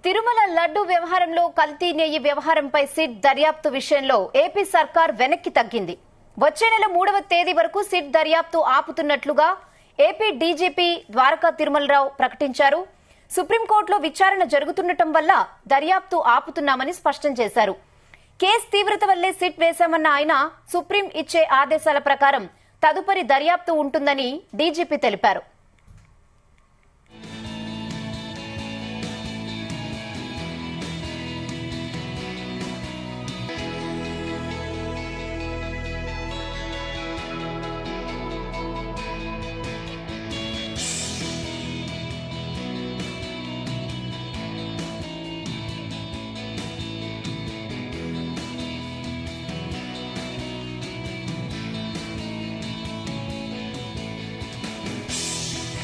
తిరుమల లడ్డు వ్యవహారంలో కల్తీ నెయ్యి వ్యవహారంపై సిట్ దర్యాప్తు విషయంలో ఏపీ సర్కార్ వెనక్కి తగ్గింది. వచ్చే నెల 3వ తేదీ వరకు సిట్ దర్యాప్తు ఆపుతున్నట్లుగా ఏపీ డీజీపీ ద్వారకా తిరుమలరావు ప్రకటించారు. సుప్రీంకోర్టులో విచారణ జరుగుతుండటం వల్ల దర్యాప్తు ఆపుతున్నామని స్పష్టం చేశారు. కేసు తీవ్రత వల్లే సిట్ వేశామన్న ఆయన సుప్రీం ఇచ్చే ఆదేశాల ప్రకారం తదుపరి దర్యాప్తు ఉంటుందని డీజీపీ తెలిపారు.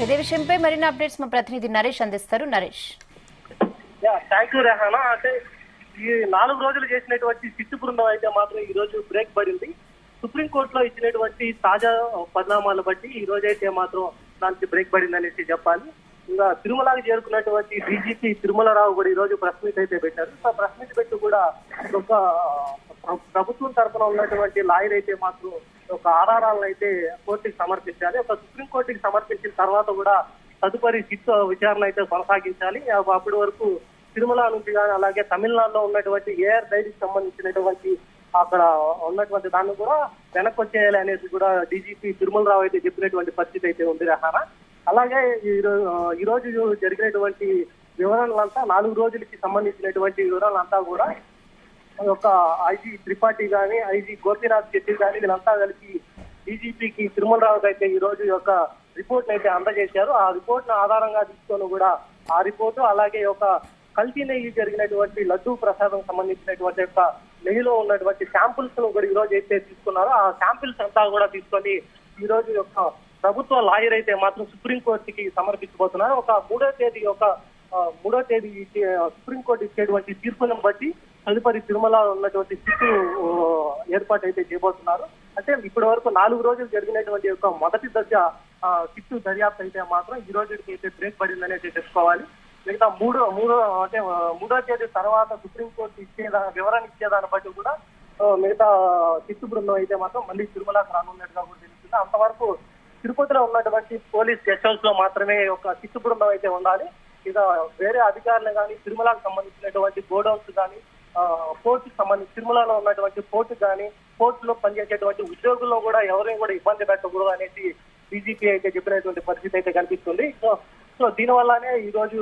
ఇదే విషయంపై మరిన్ని అప్డేట్స్ మా ప్రతినిధి నరేష్ అందిస్తారు. Naresh, thank you Rehana. అంటే ఈ 4 రోజులు చేసినటువంటి సిట్టు బృందం అయితే మాత్రం ఈ రోజు బ్రేక్ పడింది. సుప్రీంకోర్టులో ఇచ్చినటువంటి తాజా పరిణామాలు బట్టి ఈ రోజు అయితే మాత్రం దానికి బ్రేక్ పడింది అనేసి చెప్పాలి. ఇంకా తిరుమలకి చేరుకున్నటువంటి డీజీపీ తిరుమలరావు కూడా ఈ రోజు ప్రెస్ మీట్ అయితే పెట్టారు. ఆ ప్రెస్ మీట్ పెట్టి కూడా ఒక ప్రభుత్వం తరఫున ఉన్నటువంటి లాయర్ అయితే మాత్రం ఒక ఆధారాలను అయితే కోర్టుకి సమర్పించాలి. ఒక సుప్రీంకోర్టుకి సమర్పించిన తర్వాత కూడా తదుపరి సిట్ విచారణ అయితే కొనసాగించాలి. అప్పటి వరకు తిరుమల నుంచి కానీ అలాగే తమిళనాడులో ఉన్నటువంటి ఏఆర్ డైరీకి సంబంధించినటువంటి అక్కడ ఉన్నటువంటి దాన్ని కూడా వెనక్కి వచ్చేయాలి అనేది కూడా డీజీపీ తిరుమలరావు అయితే చెప్పినటువంటి పరిస్థితి అయితే ఉంది రహానా. అలాగే ఈ రోజు జరిగినటువంటి వివరణలంతా 4 రోజులకి సంబంధించినటువంటి వివరణలంతా కూడా ఒక ఐజీ త్రిపాఠి గాని ఐజీ గోపీనాథ్ శెట్టి గాని వీళ్ళంతా కలిసి డీజీపీకి తిరుమలరావుకి అయితే ఈ రోజు యొక్క రిపోర్ట్ అయితే అందజేశారు. ఆ రిపోర్ట్ ను ఆధారంగా తీసుకొని కూడా ఆ రిపోర్టు అలాగే ఒక కల్తీ నెయ్యి జరిగినటువంటి లడ్డూ ప్రసాదం సంబంధించినటువంటి యొక్క నెయ్యిలో ఉన్నటువంటి శాంపుల్స్ ను కూడా ఈ రోజు అయితే తీసుకున్నారు. ఆ శాంపిల్స్ అంతా కూడా తీసుకొని ఈ రోజు యొక్క ప్రభుత్వ లాయర్ అయితే మాత్రం సుప్రీంకోర్టుకి సమర్పించబోతున్నారు. ఒక 3వ తేదీ సుప్రీంకోర్టు ఇచ్చేటువంటి తీర్పును బట్టి తదుపరి తిరుమల ఉన్నటువంటి సిట్టు ఏర్పాటు అయితే చేయబోతున్నారు. అంటే ఇప్పటి వరకు 4 రోజులు జరిగినటువంటి యొక్క మొదటి దశ సిట్టు దర్యాప్తు అయితే మాత్రం ఈ రోజుకి అయితే బ్రేక్ పడిందని అయితే చెప్పుకోవాలి. మిగతా మూడో తేదీ తర్వాత సుప్రీంకోర్టు వివరణ ఇచ్చేదాన్ని బట్టి కూడా మిగతా సిట్టు బృందం అయితే మాత్రం మళ్ళీ తిరుమలకు రానున్నట్టుగా కూడా తెలుస్తుంది. అంతవరకు తిరుపతిలో ఉన్నటువంటి పోలీస్ గెస్ట్ హౌస్ లో మాత్రమే ఒక సిట్టు బృందం అయితే ఉండాలి. ఇక వేరే అధికారులు కానీ తిరుమలకు సంబంధించినటువంటి గోడౌన్స్ కానీ పోర్టుకు సంబంధించి తిరుమలలో ఉన్నటువంటి పోర్టు కానీ పోర్టులో పనిచేసేటువంటి ఉద్యోగుల్లో కూడా ఎవరైనా కూడా ఇబ్బంది పెట్టకూడదు అనేసి డీజీపీ అయితే చెప్పినటువంటి పరిస్థితి అయితే కనిపిస్తుంది. సో దీనివల్లనే ఈ రోజు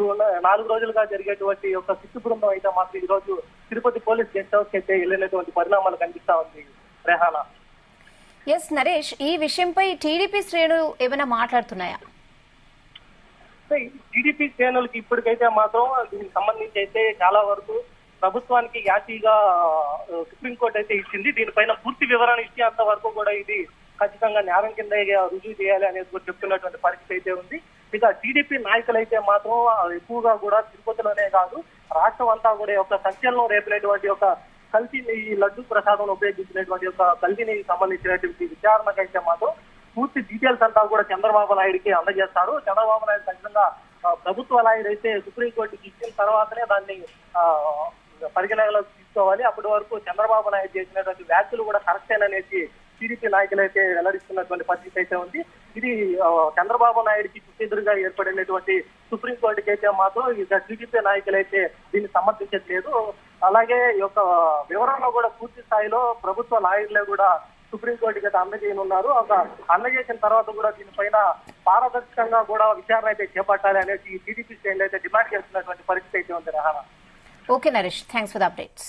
4 రోజులుగా జరిగేటువంటి ఒక సిట్టు బృందం అయితే మాత్రం ఈ రోజు తిరుపతి పోలీస్ గెస్ట్ హౌస్ అయితే వెళ్ళినటువంటి పరిణామాలు కనిపిస్తా ఉంది రెహానా. ఎస్ నరేష్, ఈ విషయంపై టీడీపీ శ్రేణులు ఏమైనా మాట్లాడుతున్నాయా? టీడీపీ శ్రేణులకి ఇప్పటికైతే మాత్రం దీనికి సంబంధించి అయితే చాలా వరకు ప్రభుత్వానికి యాసీగా సుప్రీంకోర్టు అయితే ఇచ్చింది. దీనిపైన పూర్తి వివరణ ఇచ్చేంత వరకు కూడా ఇది ఖచ్చితంగా నేరం కింద రుజువు చేయాలి అనేది కూడా చెప్తున్నటువంటి పరిస్థితి అయితే ఉంది. ఇక టీడీపీ నాయకులు అయితే మాత్రం ఎక్కువగా కూడా తిరుపతిలోనే కాదు రాష్ట్రం అంతా కూడా ఒక సంచలనం రేపినటువంటి ఒక కల్తీ నెయ్యి లడ్డు ప్రసాదం ఉపయోగించినటువంటి ఒక కల్తీ నెయ్యి సంబంధించినటువంటి విచారణకైతే మాత్రం పూర్తి డీటెయిల్స్ అంతా కూడా చంద్రబాబు నాయుడికి అందజేస్తారు. చంద్రబాబు నాయుడు ఖచ్చితంగా ప్రభుత్వ లాయర్ అయితే సుప్రీంకోర్టుకి ఇచ్చిన తర్వాతనే దాన్ని పరిగణనలోకి తీసుకోవాలి. అప్పటి వరకు చంద్రబాబు నాయుడు చేసినటువంటి వ్యాఖ్యలు కూడా కరెక్టేననేసి టీడీపీ నాయకులు అయితే వెల్లడిస్తున్నటువంటి పరిస్థితి అయితే ఉంది. ఇది చంద్రబాబు నాయుడికి చుట్టెదురుగా ఏర్పడినటువంటి సుప్రీంకోర్టుకి అయితే మాత్రం ఇక టీడీపీ నాయకులు అయితే దీన్ని సమర్థించట్లేదు. అలాగే ఈ యొక్క వివరణలో కూడా పూర్తి స్థాయిలో ప్రభుత్వ లాయర్లే కూడా సుప్రీంకోర్టుకి అయితే అందజేయనున్నారు. ఒక అందజేసిన తర్వాత కూడా దీనిపైన పారదర్శకంగా కూడా విచారణ అయితే చేపట్టాలి అనేసి టీడీపీ శ్రేణులు అయితే డిమాండ్ చేస్తున్నటువంటి పరిస్థితి అయితే ఉంది రహానా. Okay Naresh, thanks for the updates.